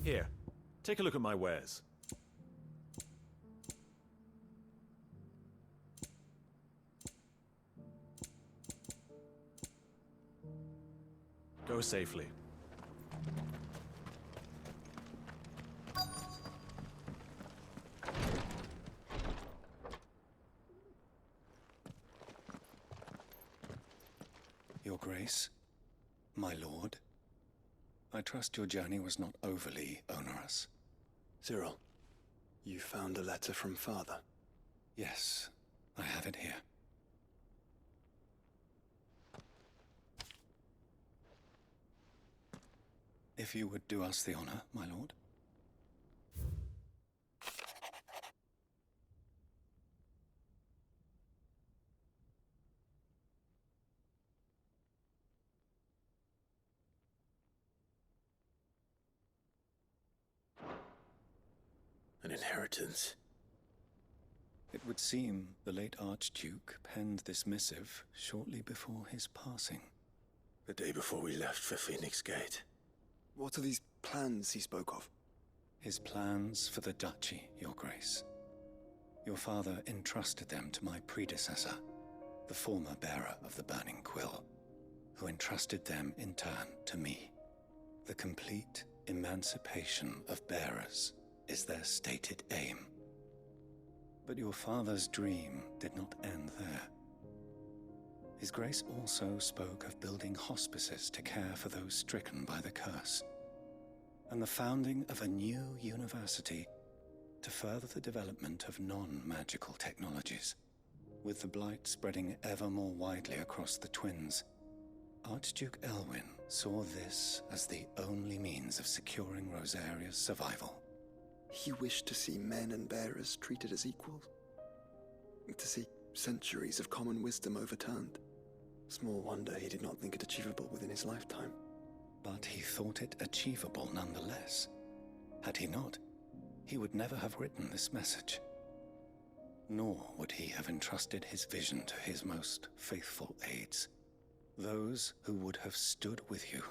Here, take a look at my wares. Go safely. Your Grace, my lord, I trust your journey was not overly onerous. Cyril, you found a letter from Father? Yes, I have it here. If you would do us the honor, my lord. An inheritance. It would seem the late Archduke penned this missive shortly before his passing. The day before we left for Phoenix Gate. What are these plans he spoke of? His plans for the duchy, Your Grace. Your father entrusted them to my predecessor, the former bearer of the Burning Quill, who entrusted them in turn to me. The complete emancipation of bearers is their stated aim. But your father's dream did not end there. His Grace also spoke of building hospices to care for those stricken by the curse, and the founding of a new university to further the development of non-magical technologies. With the blight spreading ever more widely across the twins, Archduke Elwyn saw this as the only means of securing Rosaria's survival. He wished to see men and bearers treated as equals. To see centuries of common wisdom overturned. Small wonder he did not think it achievable within his lifetime. But he thought it achievable nonetheless. Had he not, he would never have written this message. Nor would he have entrusted his vision to his most faithful aides, those who would have stood with you,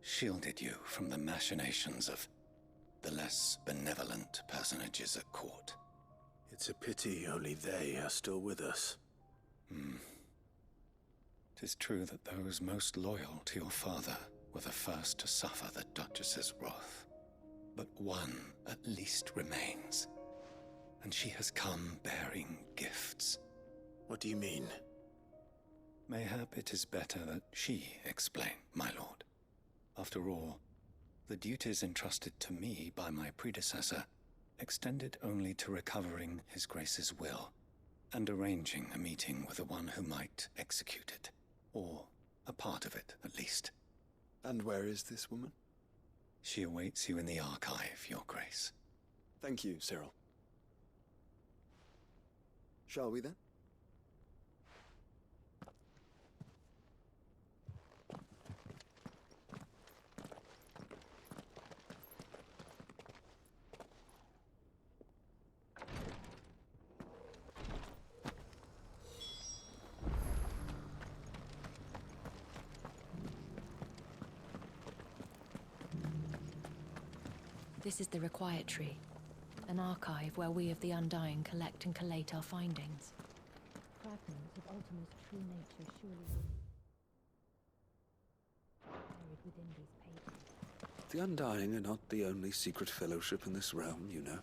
shielded you from the machinations of the less benevolent personages at court. It's a pity only they are still with us. 'Tis true that those most loyal to your father were the first to suffer the Duchess's wrath. But one at least remains, and she has come bearing gifts. What do you mean? Mayhap it is better that she explain, my lord. After all, the duties entrusted to me by my predecessor extended only to recovering His Grace's will and arranging a meeting with the one who might execute it, or a part of it at least. And where is this woman? She awaits you in the archive, Your Grace. Thank you, Cyril. Shall we then? This is the Requietry, an archive where we of the Undying collect and collate our findings. Fragments of Ultima's true nature surely buried within these pages. The Undying are not the only secret fellowship in this realm, you know.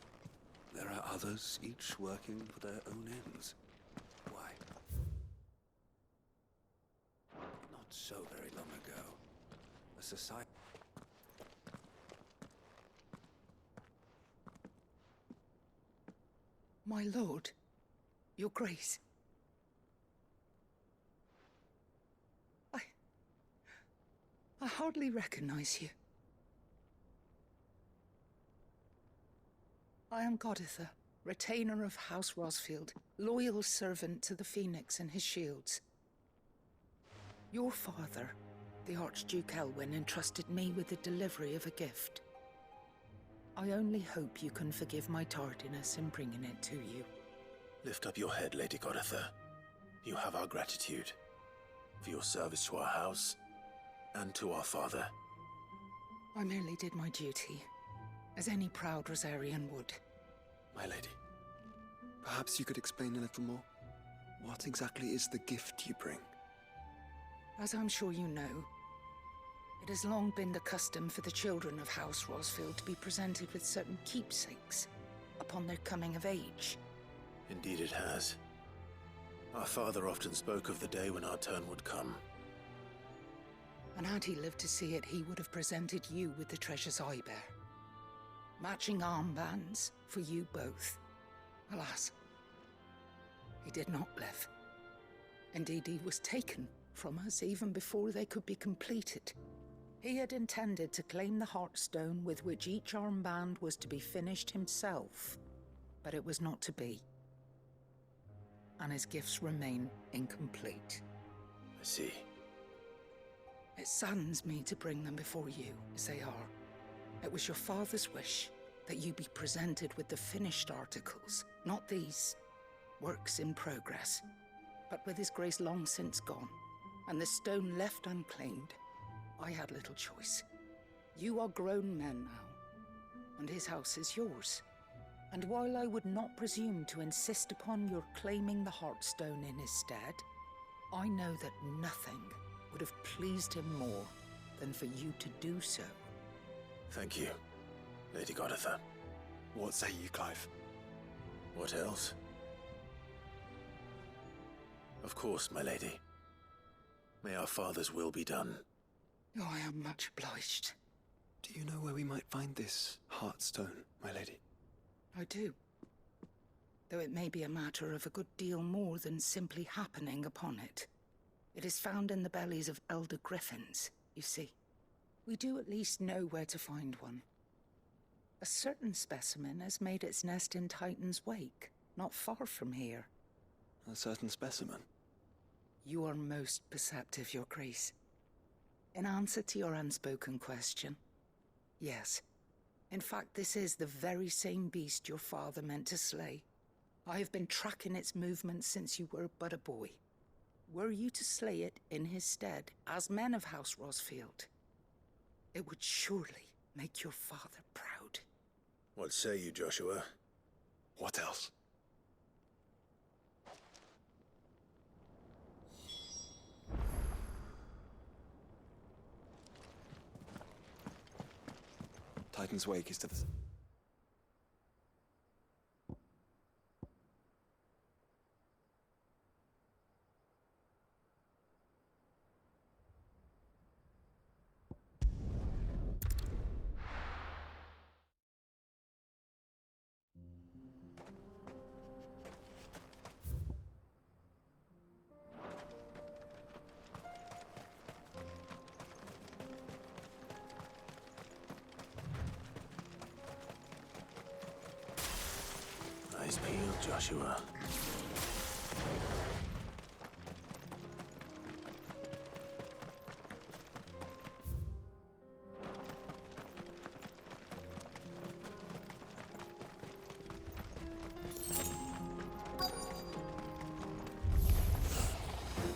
There are others, each working for their own ends. Why? Not so very long ago, a society... My lord, your grace. I hardly recognize you. I am Goditha, retainer of House Rosfield, loyal servant to the Phoenix and his shields. Your father, the Archduke Elwyn, entrusted me with the delivery of a gift. I only hope you can forgive my tardiness in bringing it to you. Lift up your head, Lady Goditha. You have our gratitude for your service to our house and to our father. I merely did my duty. as any proud Rosarian would. My lady, perhaps you could explain a little more? What exactly is the gift you bring? As I'm sure you know, it has long been the custom for the children of House Rosfield to be presented with certain keepsakes upon their coming of age. Indeed it has. Our father often spoke of the day when our turn would come. And had he lived to see it, he would have presented you with the treasures I bear. Matching armbands for you both. Alas, he did not live. Indeed, he was taken from us even before they could be completed. He had intended to claim the Heartstone with which each armband was to be finished himself, but it was not to be. And his gifts remain incomplete. I see. It saddens me to bring them before you, as they are. It was your father's wish that you be presented with the finished articles, not these works in progress. But with his grace long since gone, and the stone left unclaimed, I had little choice. You are grown men now, and his house is yours. And while I would not presume to insist upon your claiming the Heartstone in his stead, I know that nothing would have pleased him more than for you to do so. Thank you, Lady Goditha. What say you, Clive? What else? Of course, my lady. May our father's will be done. Oh, I am much obliged. Do you know where we might find this Heartstone, my lady? I do. Though it may be a matter of a good deal more than simply happening upon it. It is found in the bellies of elder griffins, you see. We do at least know where to find one. A certain specimen has made its nest in Titan's Wake, not far from here. A certain specimen? You are most perceptive, Your Grace. In answer to your unspoken question, yes. In fact, this is the very same beast your father meant to slay. I have been tracking its movements since you were but a boy. Were you to slay it in his stead, as men of House Rosfield, it would surely make your father proud. What say you, Joshua? What else? Titan's Wake is to the... Eyes peeled, Joshua.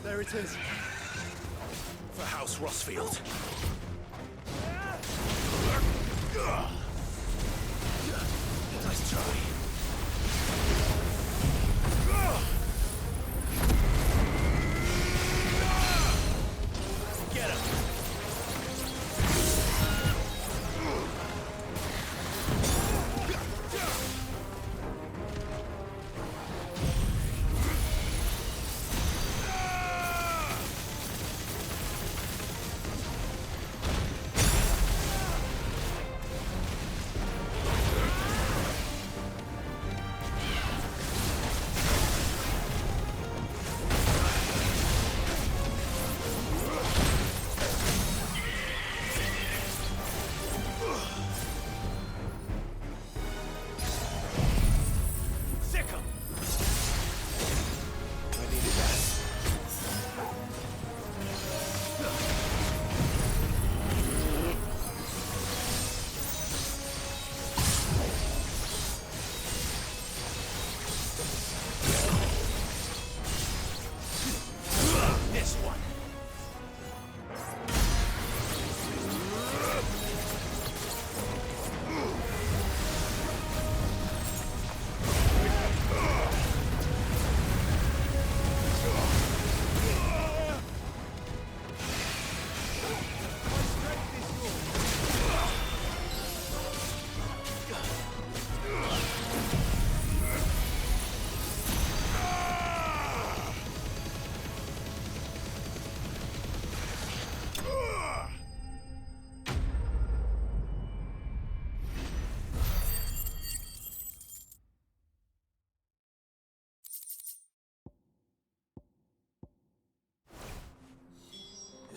There it is. For House Rosfield. Nice try. Get him!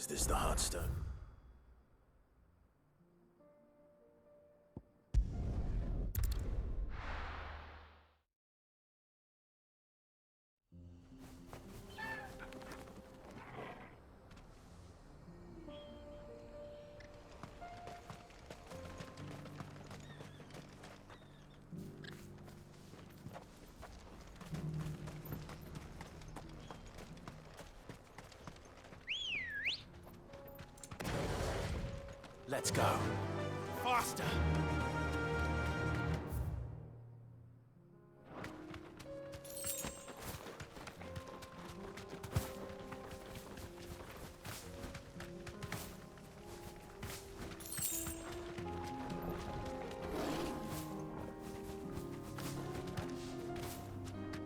Is this the Heartstone? Let's go. Faster!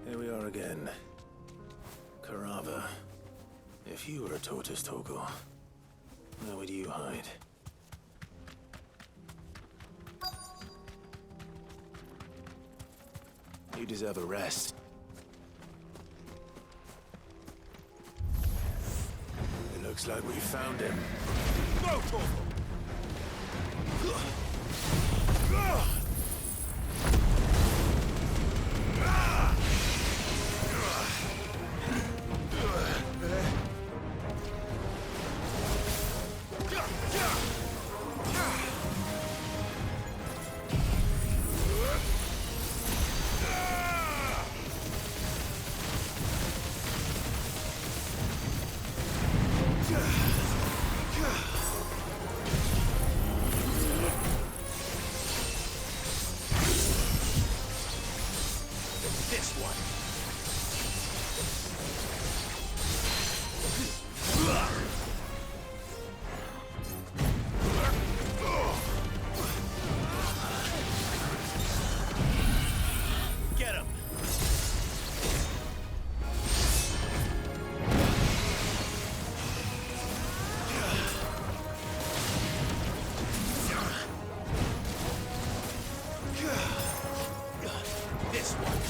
Here we are again. Carava. If you were a tortoise, Torgor, where would you hide? You deserve a rest. It looks like we found him. Go, Torgor! This one. Get him. This one.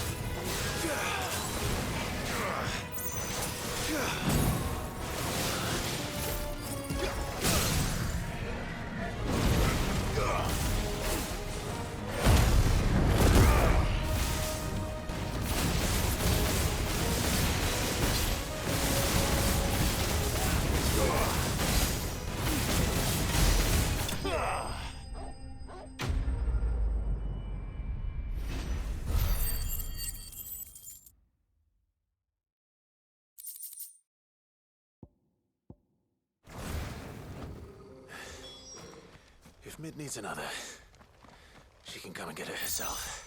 If Mid needs another, she can come and get it herself.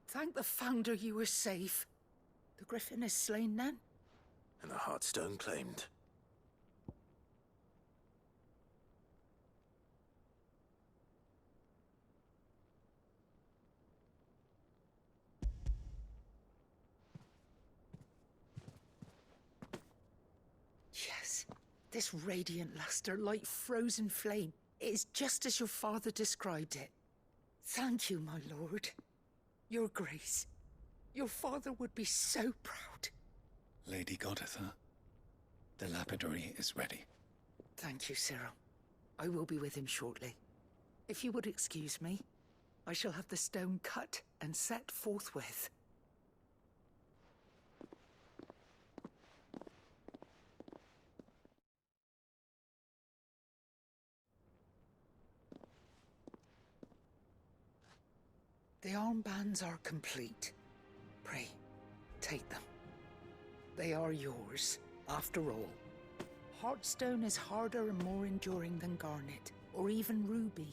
Thank the Founder you were safe. The Griffin is slain then? And the Heartstone claimed. Yes. This radiant luster, like frozen flame, it is just as your father described it. Thank you, my lord. Your Grace. Your father would be so proud. Lady Goditha, the lapidary is ready. Thank you, Cyril. I will be with him shortly. If you would excuse me, I shall have the stone cut and set forthwith. The armbands are complete. Pray, take them. They are yours, after all. Heartstone is harder and more enduring than garnet, or even ruby.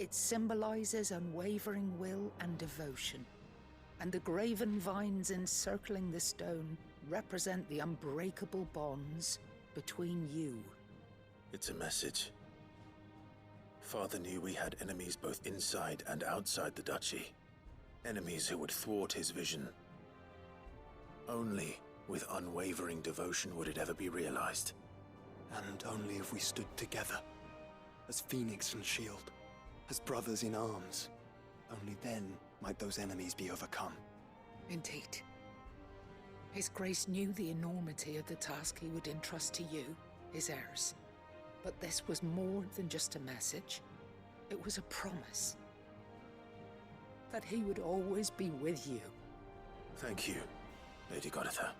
It symbolizes unwavering will and devotion. And the graven vines encircling the stone represent the unbreakable bonds between you. It's a message. Father knew we had enemies both inside and outside the duchy. Enemies who would thwart his vision. Only with unwavering devotion would it ever be realized. And only if we stood together, as Phoenix and Shield, as brothers in arms, only then might those enemies be overcome. Indeed. His Grace knew the enormity of the task he would entrust to you, his heirs. But this was more than just a message. It was a promise. That he would always be with you. Thank you, Lady Goditha,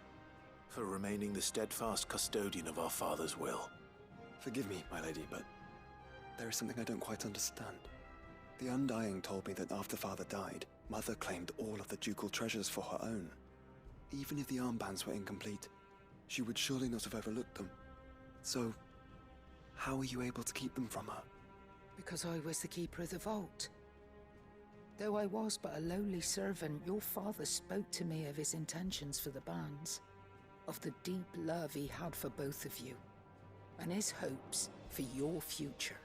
for remaining the steadfast custodian of our father's will. Forgive me, my lady, but there is something I don't quite understand. The Undying told me that after Father died, Mother claimed all of the ducal treasures for her own. Even if the armbands were incomplete, she would surely not have overlooked them. So, how were you able to keep them from her? Because I was the keeper of the vault. Though I was but a lowly servant, your father spoke to me of his intentions for the bands, of the deep love he had for both of you, and his hopes for your future.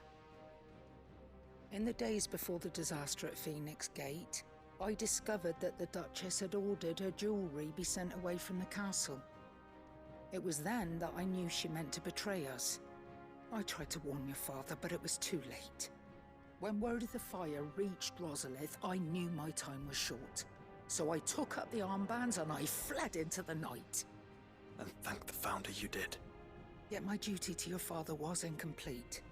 In the days before the disaster at Phoenix Gate, I discovered that the Duchess had ordered her jewelry be sent away from the castle. It was then that I knew she meant to betray us. I tried to warn your father, but it was too late. When word of the fire reached Rosalith, I knew my time was short. So I took up the armbands and I fled into the night. And thank the Founder you did. Yet my duty to your father was incomplete.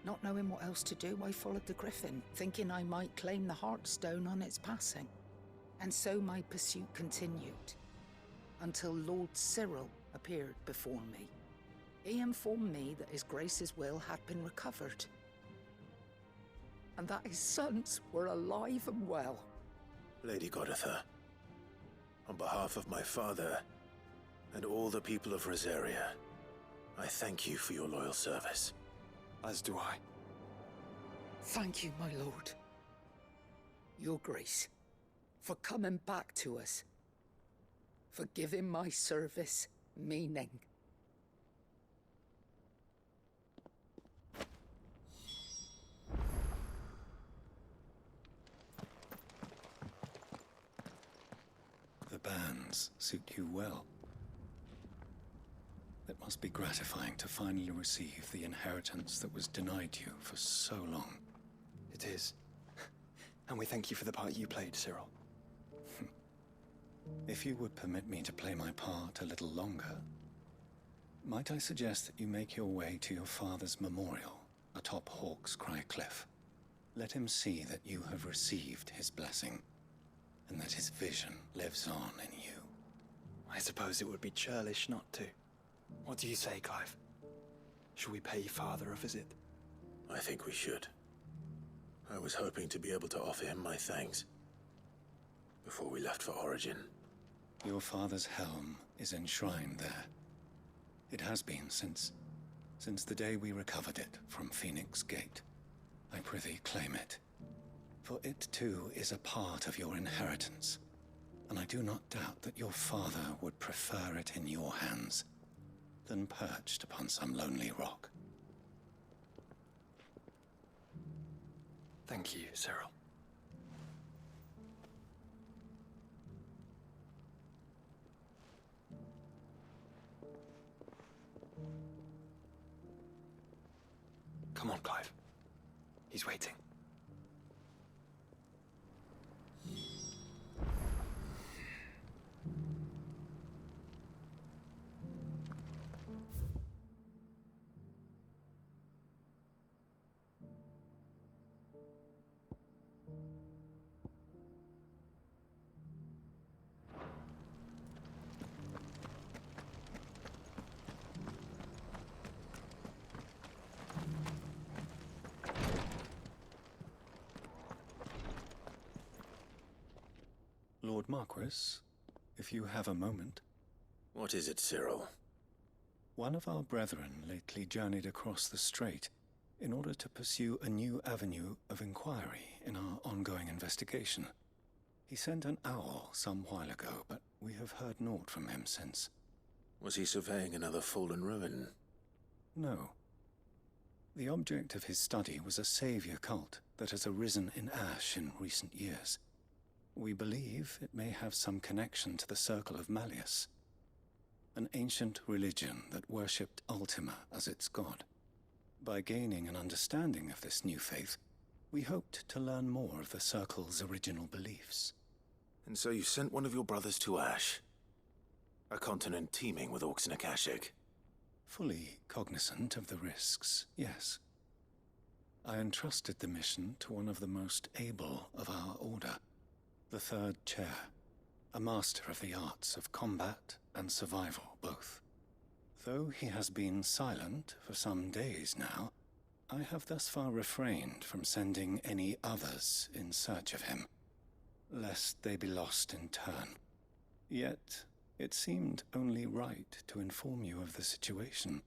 Not knowing what else to do, I followed the Griffin, thinking I might claim the Heartstone on its passing. And so my pursuit continued, until Lord Cyril appeared before me. He informed me that His Grace's will had been recovered, and that his sons were alive and well. Lady Goditha, on behalf of my father and all the people of Rosaria, I thank you for your loyal service. As do I. Thank you, my lord. Your Grace, for coming back to us, for giving my service meaning. The bands suit you well. It must be gratifying to finally receive the inheritance that was denied you for so long. It is. And we thank you for the part you played, Cyril. If you would permit me to play my part a little longer, might I suggest that you make your way to your father's memorial atop Hawk's Cry Cliff? Let him see that you have received his blessing, and that his vision lives on in you. I suppose it would be churlish not to. What do you say, Clive? Shall we pay Father a visit? I think we should. I was hoping to be able to offer him my thanks before we left for Origin. Your father's helm is enshrined there. It has been since the day we recovered it from Phoenix Gate. I prithee claim it, for it too is a part of your inheritance, and I do not doubt that your father would prefer it in your hands than perched upon some lonely rock. Thank you, Cyril. Come on, Clive. He's waiting. Lord Marquis, if you have a moment. What is it, Cyril? One of our brethren lately journeyed across the strait in order to pursue a new avenue of inquiry in our ongoing investigation. He sent an owl some while ago, but we have heard naught from him since. Was he surveying another fallen ruin? No. The object of his study was a savior cult that has arisen in Ash in recent years. We believe it may have some connection to the Circle of Malleus, an ancient religion that worshipped Ultima as its god. By gaining an understanding of this new faith, we hoped to learn more of the Circle's original beliefs. And so you sent one of your brothers to Ash? A continent teeming with orcs and Akashic? Fully cognizant of the risks, yes. I entrusted the mission to one of the most able of our order, the Third Chair, a master of the arts of combat and survival both. Though he has been silent for some days now, I have thus far refrained from sending any others in search of him, lest they be lost in turn. Yet, it seemed only right to inform you of the situation,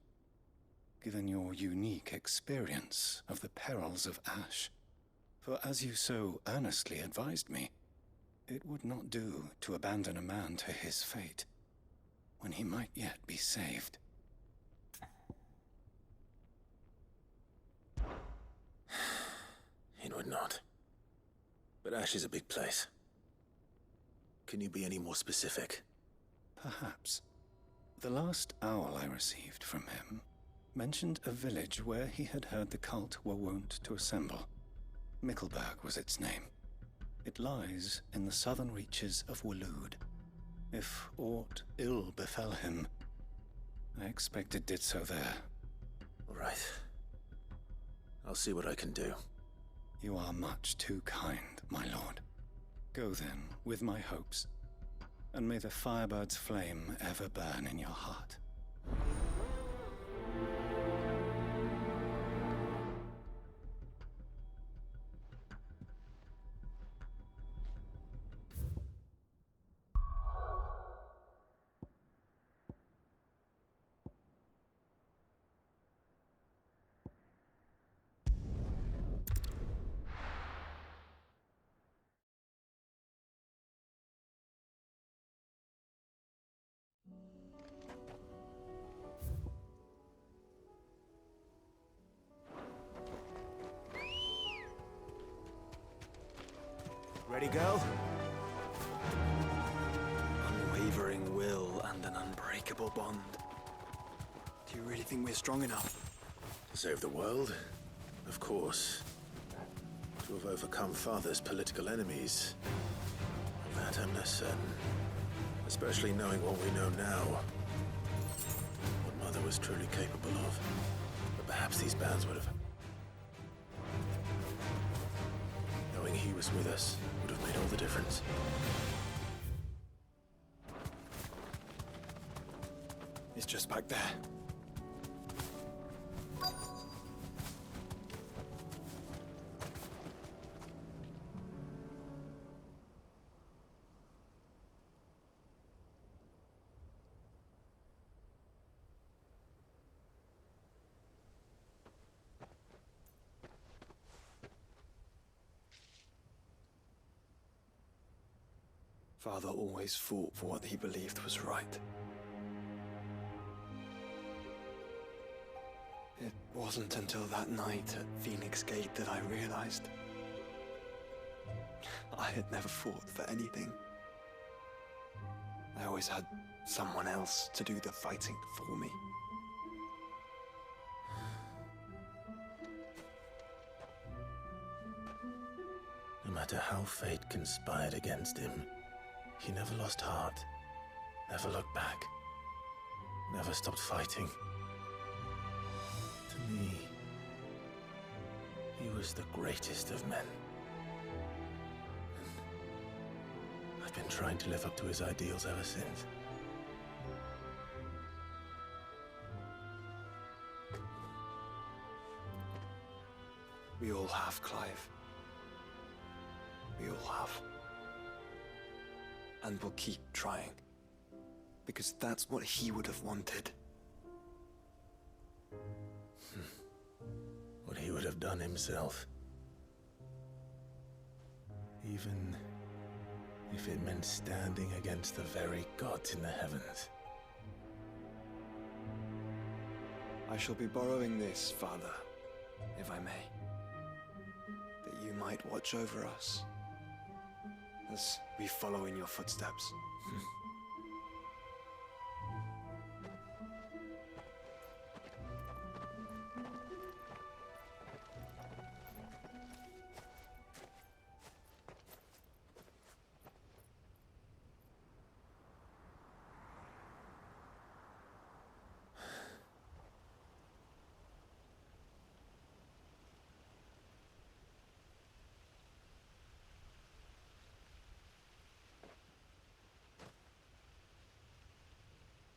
given your unique experience of the perils of Ash. For as you so earnestly advised me, it would not do to abandon a man to his fate, when he might yet be saved. It would not. But Ash is a big place. Can you be any more specific? Perhaps. The last owl I received from him mentioned a village where he had heard the cult were wont to assemble. Mickleburg was its name. It lies in the southern reaches of Waloed. If aught ill befell him, I expect it did so there. All right. I'll see what I can do. You are much too kind, my lord. Go then, with my hopes, and may the Firebird's flame ever burn in your heart. Ready, girl? Unwavering will and an unbreakable bond. Do you really think we're strong enough? To save the world? Of course. To have overcome Father's political enemies? Of that I'm less certain. Especially knowing what we know now. What Mother was truly capable of. But perhaps these bands would have... Knowing he was with us would have made all the difference. It's just back there. Father always fought for what he believed was right. It wasn't until that night at Phoenix Gate that I realized I had never fought for anything. I always had someone else to do the fighting for me. No matter how fate conspired against him, he never lost heart, never looked back, never stopped fighting. To me, he was the greatest of men. And I've been trying to live up to his ideals ever since. We all have, Clive. We all have. And we'll keep trying. Because that's what he would have wanted. What he would have done himself. Even if it meant standing against the very gods in the heavens. I shall be borrowing this, Father, if I may. That you might watch over us as we follow in your footsteps.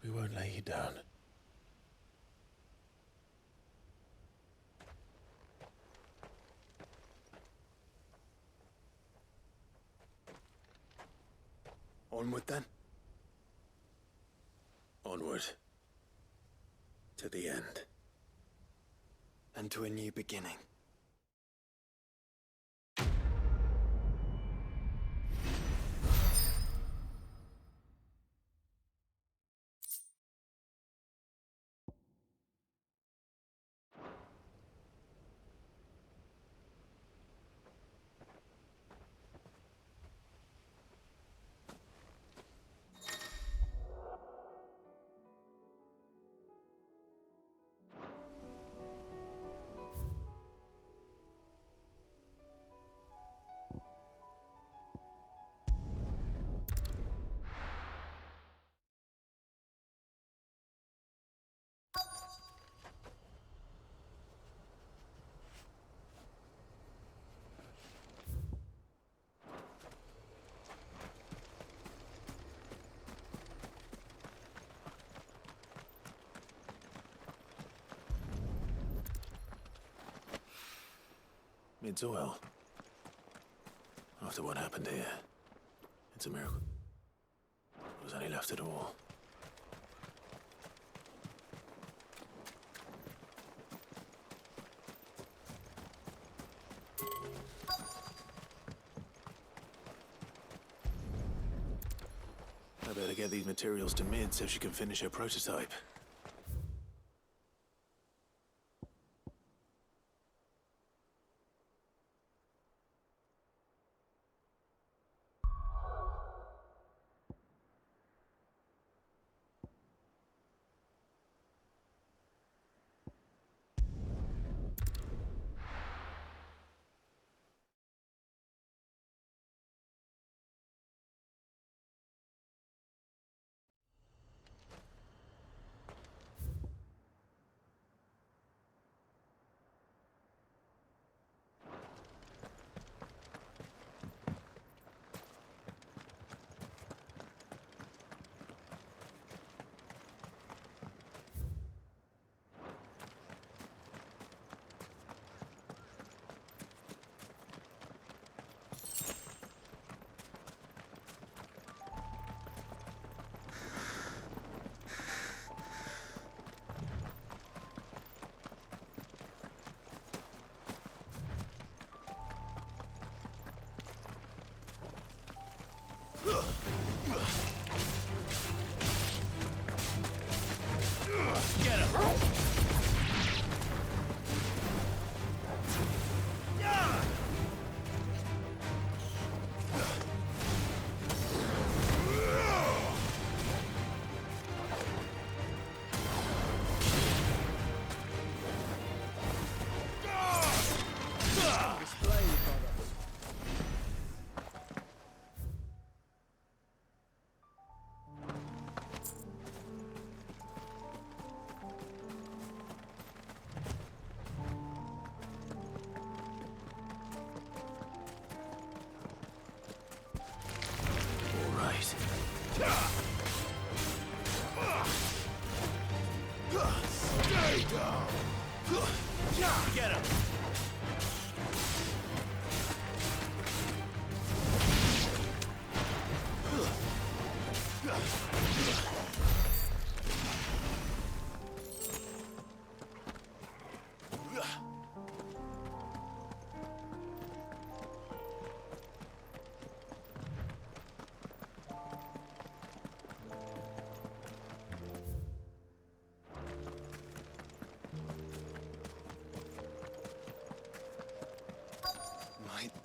We won't lay you down. Onward then. Onward. To the end. And to a new beginning. It's oil. After what happened here, it's a miracle. What was only left at all? I better get these materials to Mid so she can finish her prototype.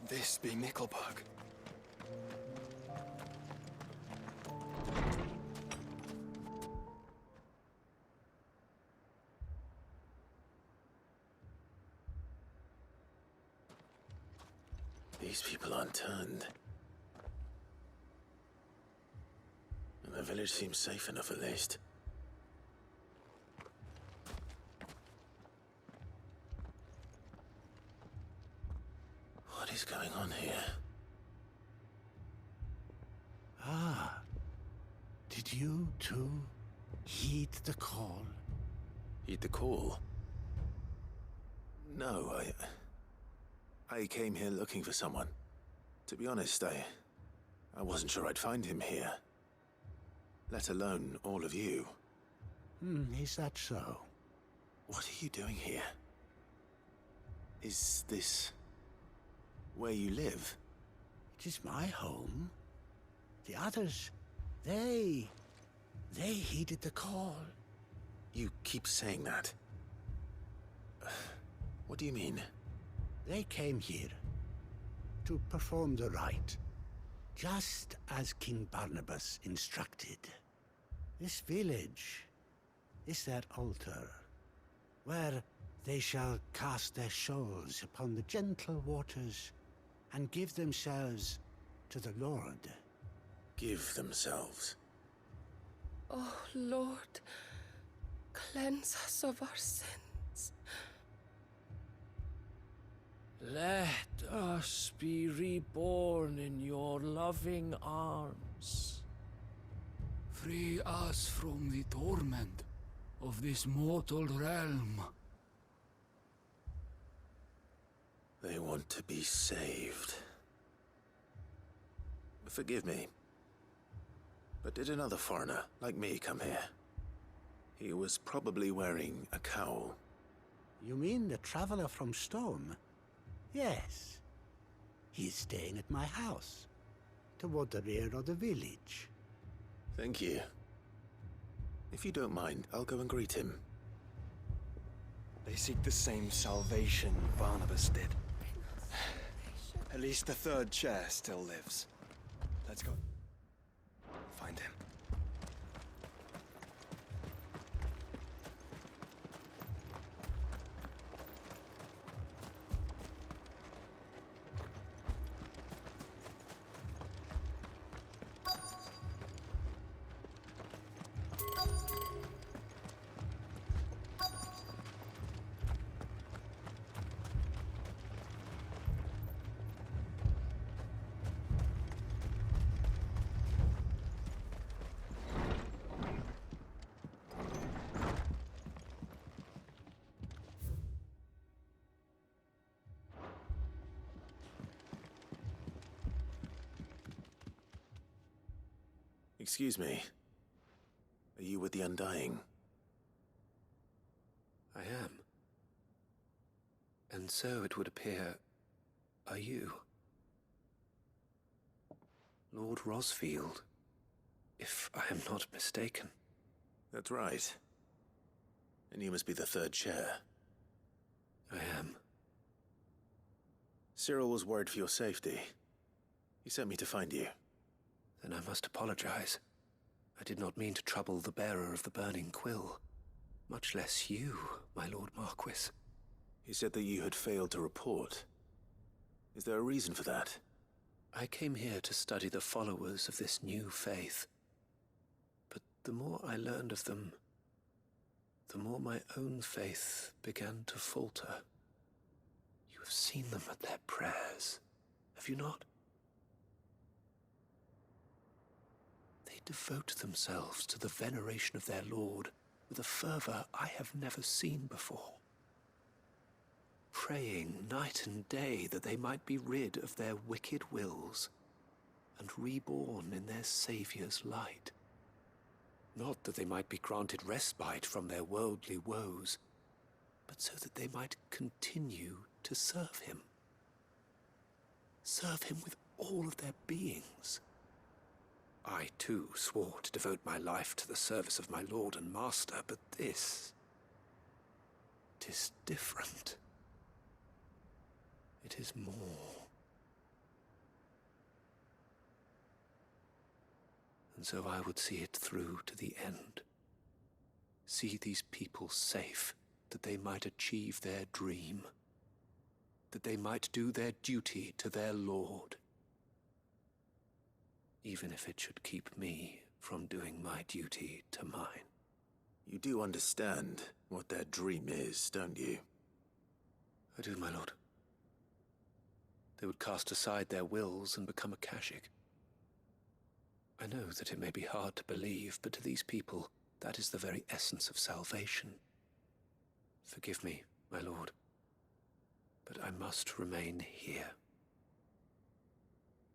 This be Nickelberg. These people aren't turned. And the village seems safe enough at least. What is going on here? Ah, did you too heed the call? Heed the call? No, I came here looking for someone. To be honest, I wasn't sure I'd find him here. Let alone all of you. Is that so? What are you doing here? Is this where you live? It is my home. The others, they heeded the call. You keep saying that. What do you mean? They came here to perform the rite, just as King Barnabas instructed. This village is their altar, where they shall cast their shoals upon the gentle waters and give themselves to the Lord. Give themselves. Oh, Lord, cleanse us of our sins. Let us be reborn in your loving arms. Free us from the torment of this mortal realm. They want to be saved. Forgive me, but did another foreigner like me come here? He was probably wearing a cowl. You mean the traveler from Stone? Yes. He's staying at my house, toward the rear of the village. Thank you. If you don't mind, I'll go and greet him. They seek the same salvation Barnabas did. At least the third chair still lives. Let's go. Find him. Excuse me. Are you with the Undying? I am. And so it would appear, are you? Lord Rosfield, if I am not mistaken. That's right. And you must be the third chair. I am. Cyril was worried for your safety. He sent me to find you. Then I must apologize. I did not mean to trouble the bearer of the burning quill. Much less you, my Lord Marquis. He said that you had failed to report. Is there a reason for that? I came here to study the followers of this new faith. But the more I learned of them, the more my own faith began to falter. You have seen them at their prayers, have you not? They devote themselves to the veneration of their Lord with a fervor I have never seen before. Praying night and day that they might be rid of their wicked wills and reborn in their Saviour's light. Not that they might be granted respite from their worldly woes, but so that they might continue to serve him. Serve him with all of their beings. I, too, swore to devote my life to the service of my Lord and Master, but this... 'tis different. It is more And so I would see it through to the end. See these people safe, that they might achieve their dream. That they might do their duty to their Lord. Even if it should keep me from doing my duty to mine. You do understand what their dream is, don't you? I do, my lord. They would cast aside their wills and become a Kashik. I know that it may be hard to believe, but to these people, that is the very essence of salvation. Forgive me, my lord, but I must remain here.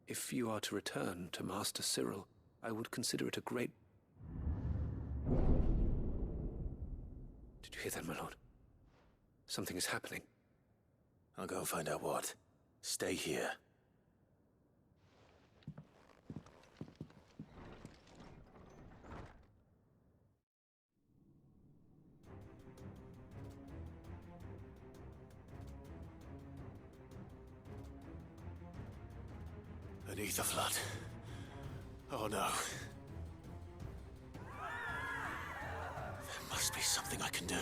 If you are to return to Master Cyril, I would consider it a great... Did you hear that, my lord? Something is happening. I'll go and find out what. Stay here. Beneath the flood. Oh no. There must be something I can do.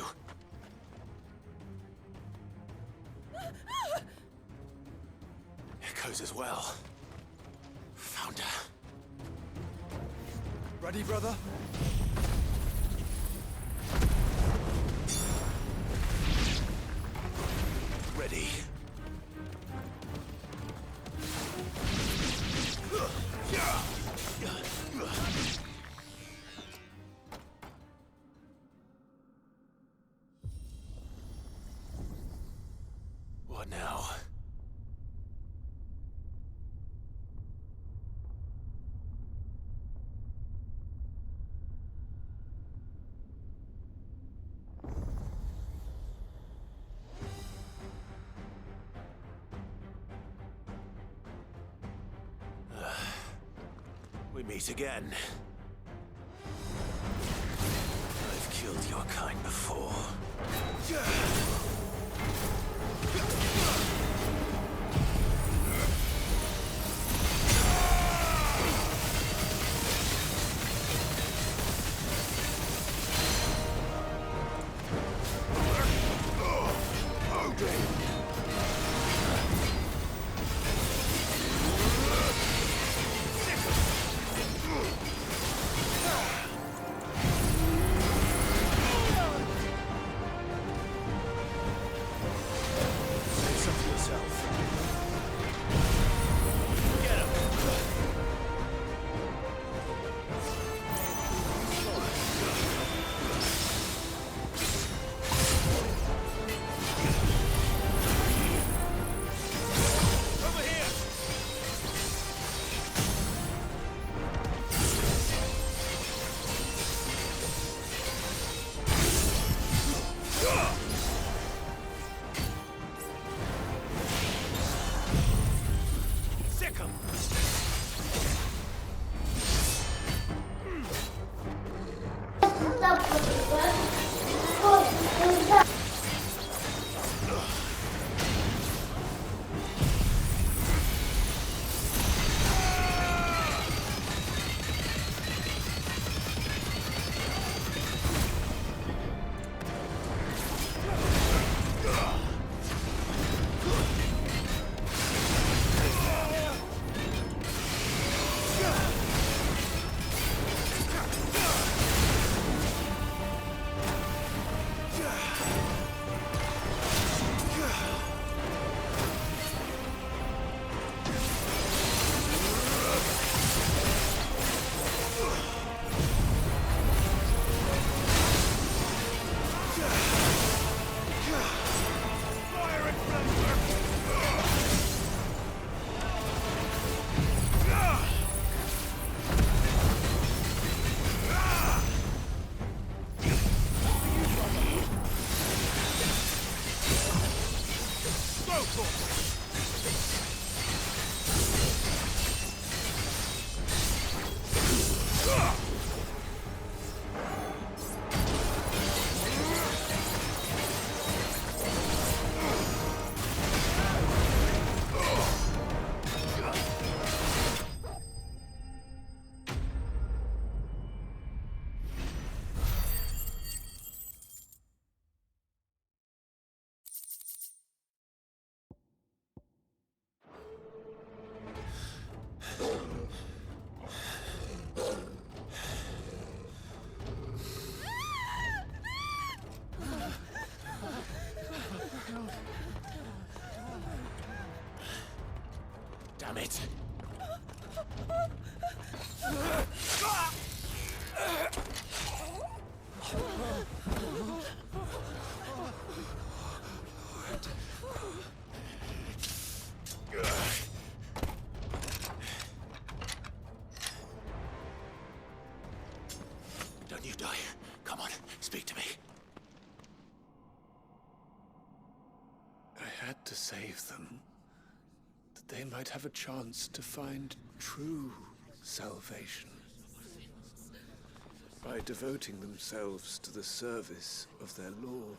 Echoes as well. Found her. Ready, brother? Ready. What now? We meet again. I've killed your kind before. Damn it! Don't you die. Come on, speak to me. I had to save them, that they might have a chance to find true salvation. By devoting themselves to the service of their Lord.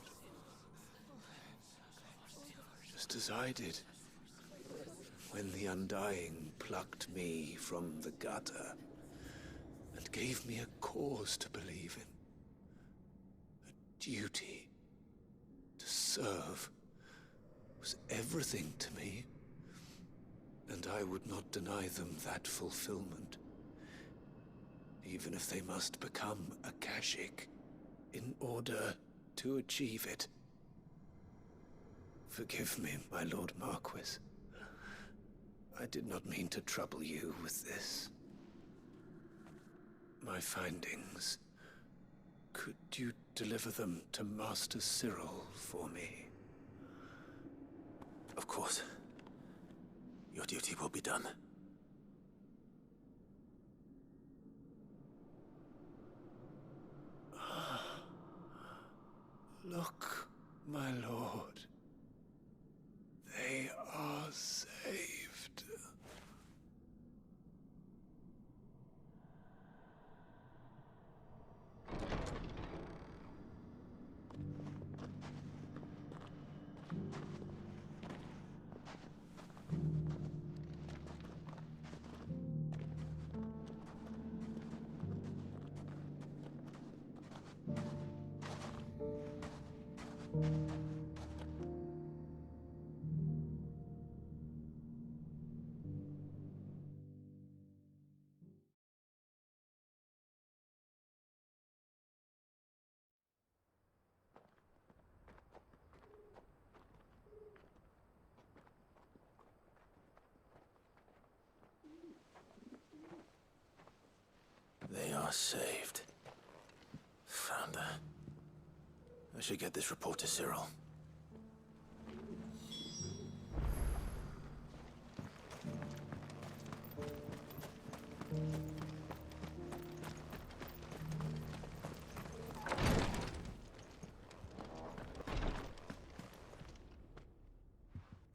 Just as I did, when the Undying plucked me from the gutter and gave me a cause to believe in. A duty to serve was everything to me, and I would not deny them that fulfillment, even if they must become a Kashik in order to achieve it. Forgive me, my Lord Marquis. I did not mean to trouble you with this. My findings. Could you deliver them to Master Cyril for me? Of course. Your duty will be done. Look, my lord. They are saved. They are saved. Founder. I should get this report to Cyril.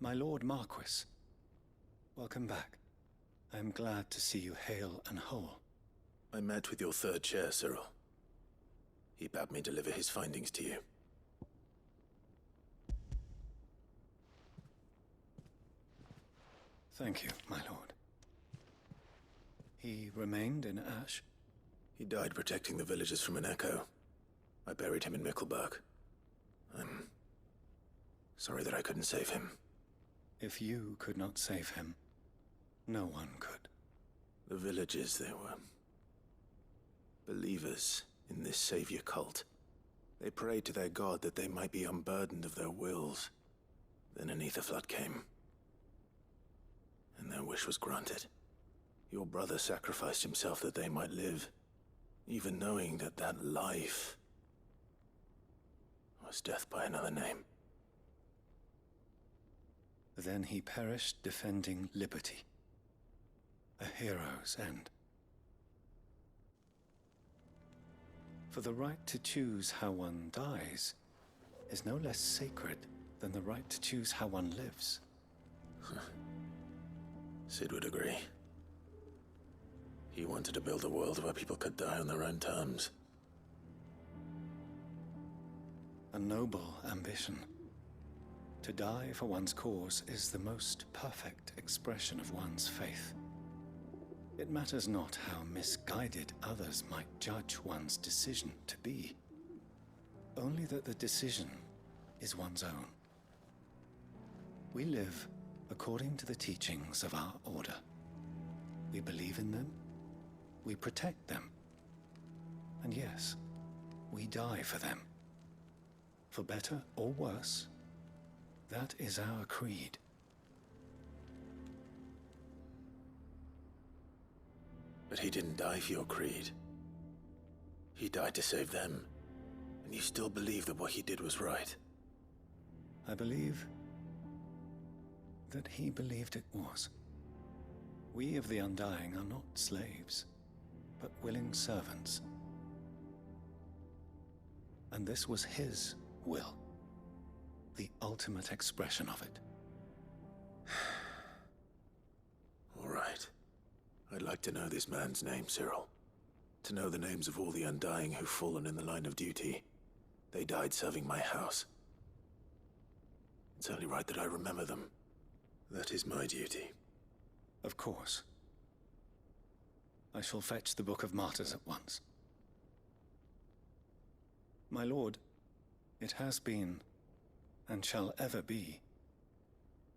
My Lord Marquis, welcome back. I am glad to see you hale and whole. I met with your third chair, Cyril. He bade me deliver his findings to you. Thank you, my lord. He remained in Ash? He died protecting the villagers from an echo. I buried him in Mickelberg. I'm sorry that I couldn't save him. If you could not save him, no one could. The villagers, they were believers in this savior cult. They prayed to their god that they might be unburdened of their wills. Then an ether flood came, and their wish was granted. Your brother sacrificed himself that they might live, even knowing that that life was death by another name. Then he perished defending liberty. A hero's end. For the right to choose how one dies is no less sacred than the right to choose how one lives. Sid would agree. He wanted to build a world where people could die on their own terms. A noble ambition. To die for one's cause is the most perfect expression of one's faith. It matters not how misguided others might judge one's decision to be. Only that the decision is one's own. We live according to the teachings of our order. We believe in them, we protect them, and yes, we die for them. For better or worse, that is our creed. But he didn't die for your creed. He died to save them. And you still believe that what he did was right? I believe that he believed it was. We of the Undying are not slaves, but willing servants. And this was his will, the ultimate expression of it. All right. I'd like to know this man's name, Cyril. To know the names of all the Undying who've fallen in the line of duty. They died serving my house. It's only right that I remember them. That is my duty. Of course. I shall fetch the Book of Martyrs at once. My lord, it has been, and shall ever be,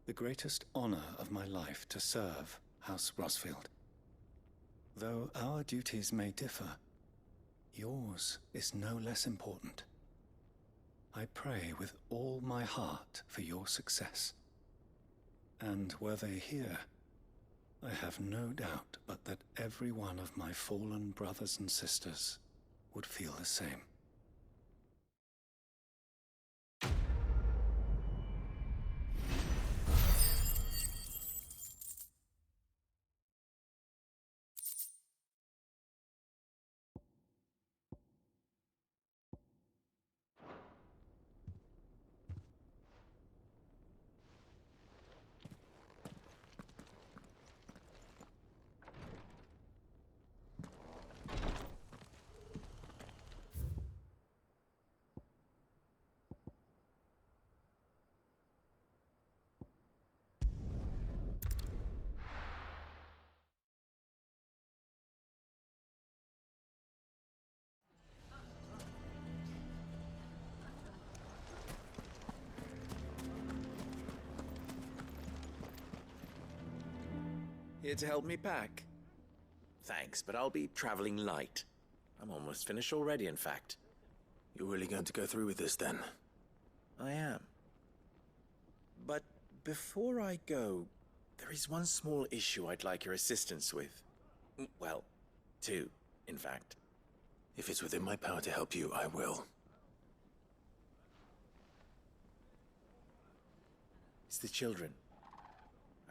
the greatest honor of my life to serve House Rosfield. Though our duties may differ, yours is no less important. I pray with all my heart for your success. And were they here, I have no doubt but that every one of my fallen brothers and sisters would feel the same. Here to help me pack? Thanks, but I'll be traveling light. I'm almost finished already, in fact. You're really going to go through with this, then? I am. But before I go, there is one small issue I'd like your assistance with. Well, two, in fact. If it's within my power to help you, I will. It's the children.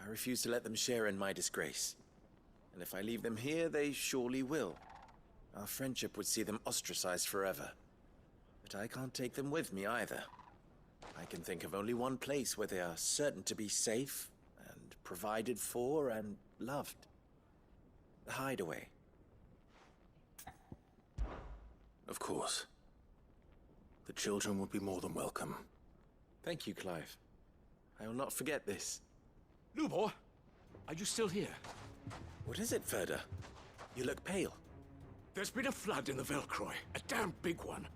I refuse to let them share in my disgrace. And if I leave them here, they surely will. Our friendship would see them ostracized forever. But I can't take them with me either. I can think of only one place where they are certain to be safe, and provided for, and loved. The Hideaway. Of course. The children would be more than welcome. Thank you, Clive. I will not forget this. Lubor, are you still here? What is it, Ferda? You look pale. There's been a flood in the Velcroy, a damn big one.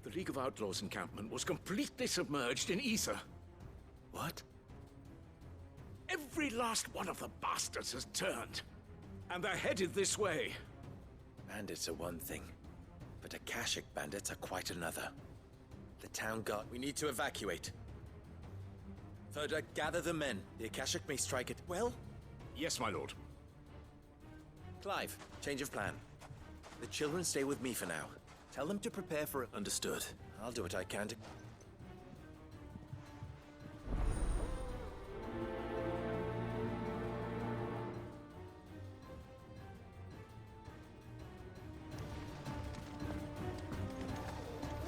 The League of Outlaws encampment was completely submerged in ether. What? Every last one of the bastards has turned, and they're headed this way. Bandits are one thing, but Akashic bandits are quite another. The town guard. We need to evacuate. Ferda, gather the men. The Akashic may strike it. Well? Yes, my lord. Clive, change of plan. The children stay with me for now. Tell them to prepare for it. Understood. I'll do what I can to...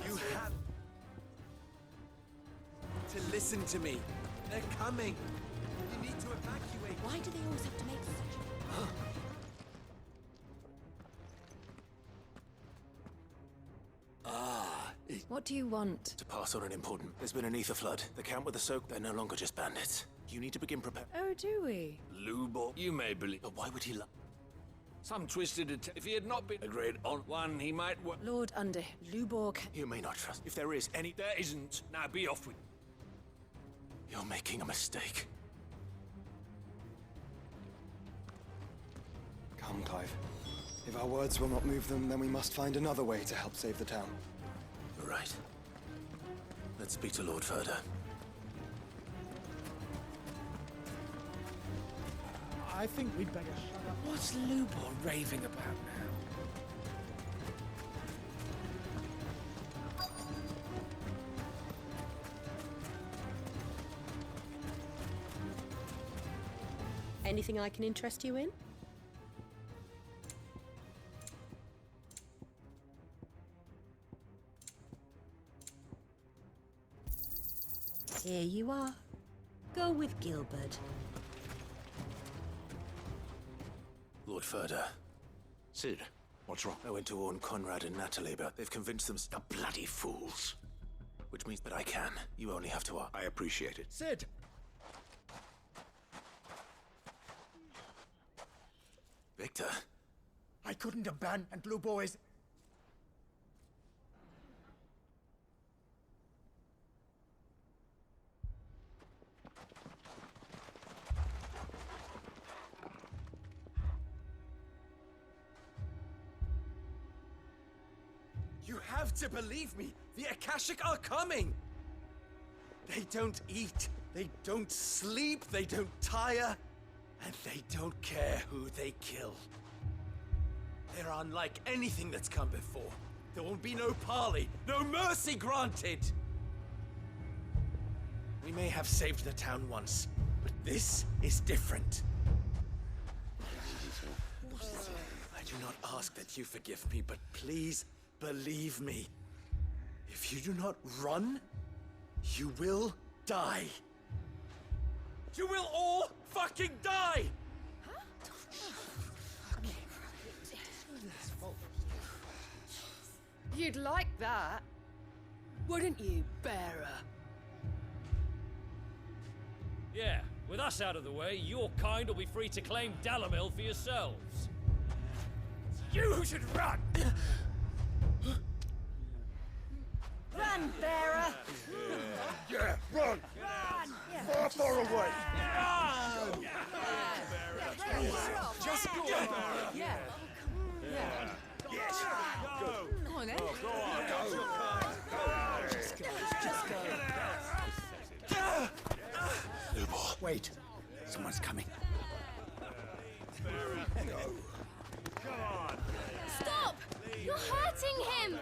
You have to listen to me. They're coming. You need to evacuate. Why do they always have to make such... What do you want? To pass on an important... There's been an ether flood. The camp with the soak, they're no longer just bandits. You need to begin preparing. Oh, do we? Lubor, you may believe. But why would he Some twisted if he had not been a great on one, he might... Lord Under, Luborg. You may not trust. If there is any... There isn't. Now be off with... You're making a mistake. Come, Clive. If our words will not move them, then we must find another way to help save the town. You're right. Let's speak to Lord Ferda. I think we'd better shut up. What's Lubor raving about now? Anything I can interest you in? Here you are. Go with Gilbert. Lord Ferda, Sid, what's wrong? I went to warn Conrad and Natalie, but they've convinced them. The bloody fools. Which means that I can. You only have to ask. I appreciate it. Sid! Victor. I couldn't abandon Blue Boys. You have to believe me! The Akashic are coming! They don't eat, they don't sleep, they don't tire, and they don't care who they kill. They're unlike anything that's come before. There won't be no parley, no mercy granted! We may have saved the town once, but this is different. I do not ask that you forgive me, but please believe me. If you do not run, you will die. You will all fucking die! You'd like that, wouldn't you, bearer? Yeah, with us out of the way, your kind will be free to claim Dalamil for yourselves. You should run! Run, bearer! Yeah, run! Far, far away! Just go. Yeah. Yes! Go! Come on, then. Go on! Just go! Lubor. Wait. Someone's coming. Stop! You're hurting him!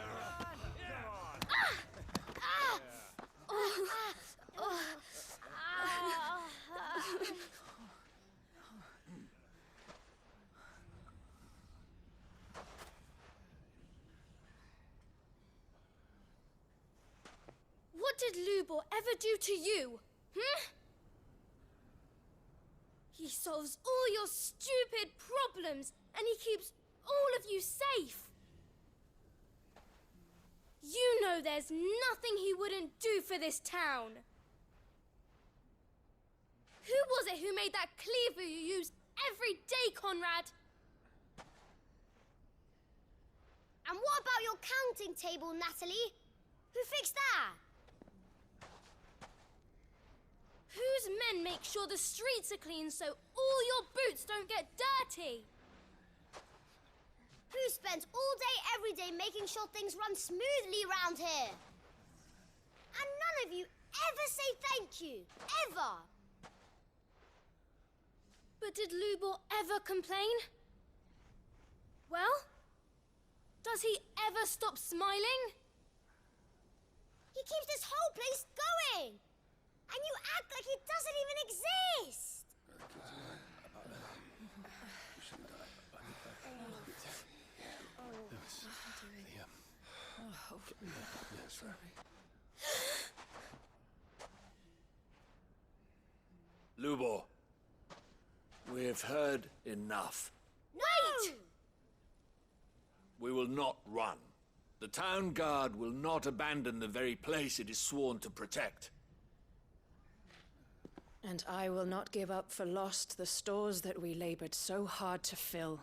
What did Lubor ever do to you? He solves all your stupid problems, and he keeps all of you safe. You know there's nothing he wouldn't do for this town. Who was it who made that cleaver you use every day, Conrad? And what about your counting table, Natalie? Who fixed that? Whose men make sure the streets are clean so all your boots don't get dirty? Who spends all day, every day making sure things run smoothly round here? And none of you ever say thank you. Ever. But did Lubor ever complain? Well, does he ever stop smiling? He keeps this whole place going. And you act like it doesn't even exist. Lubor, we've heard enough. Wait! We will not run. The town guard will not abandon the very place it is sworn to protect. And I will not give up for lost the stores that we labored so hard to fill.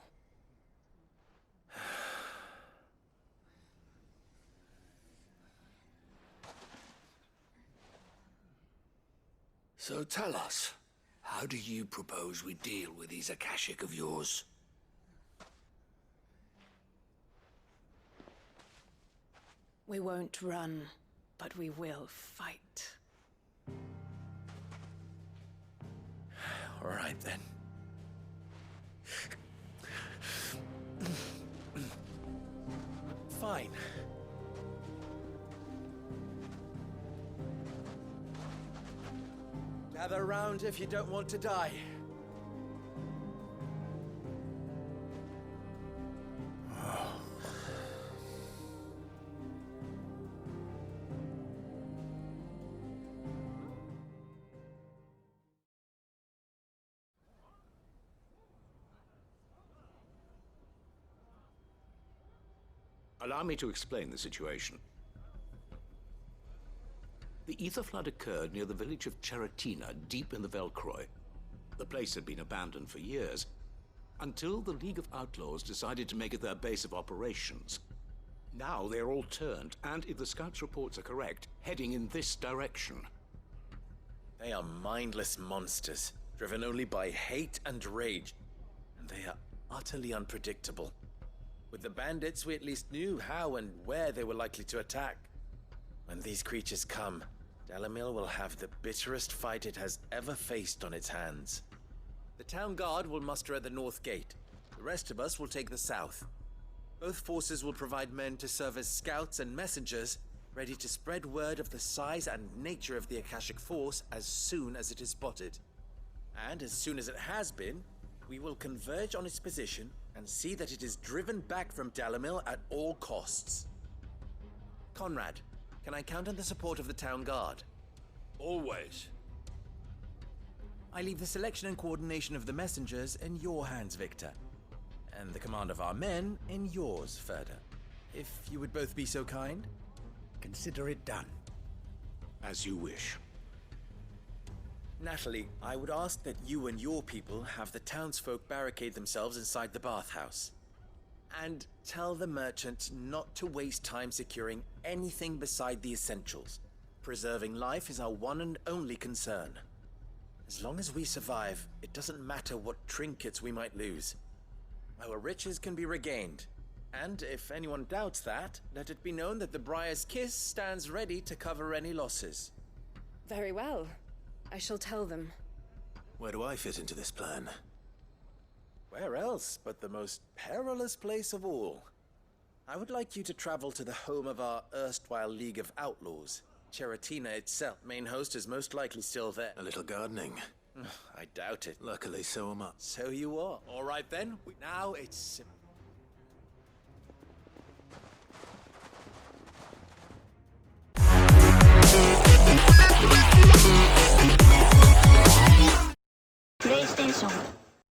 So tell us, how do you propose we deal with these Akashic of yours? We won't run, but we will fight. All right, then. Gather round if you don't want to die. Allow me to explain the situation. The ether flood occurred near the village of Cheratina, deep in the Velcroy. The place had been abandoned for years, until the League of Outlaws decided to make it their base of operations. Now they're all turned, and if the scouts' reports are correct, heading in this direction. They are mindless monsters, driven only by hate and rage, and they are utterly unpredictable. With the bandits, we at least knew how and where they were likely to attack. When these creatures come, Dalamil will have the bitterest fight it has ever faced on its hands. The town guard will muster at the north gate. The rest of us will take the south. Both forces will provide men to serve as scouts and messengers, ready to spread word of the size and nature of the Akashic Force as soon as it is spotted. And as soon as it has been, we will converge on its position and see that it is driven back from Dalamil at all costs. Conrad, can I count on the support of the town guard? Always. I leave the selection and coordination of the messengers in your hands, Victor. And the command of our men in yours, Ferda. If you would both be so kind. Consider it done. As you wish. Natalie, I would ask that you and your people have the townsfolk barricade themselves inside the bathhouse. And tell the merchant not to waste time securing anything beside the essentials. Preserving life is our one and only concern. As long as we survive, it doesn't matter what trinkets we might lose. Our riches can be regained. And if anyone doubts that, let it be known that the Briar's Kiss stands ready to cover any losses. Very well. I shall tell them. Where do I fit into this plan? Where else but the most perilous place of all? I would like you to travel to the home of our erstwhile League of Outlaws. Cheratina itself, main host, is most likely still there. A little gardening. I doubt it. Luckily, so am I. So you are. All right then. Now it's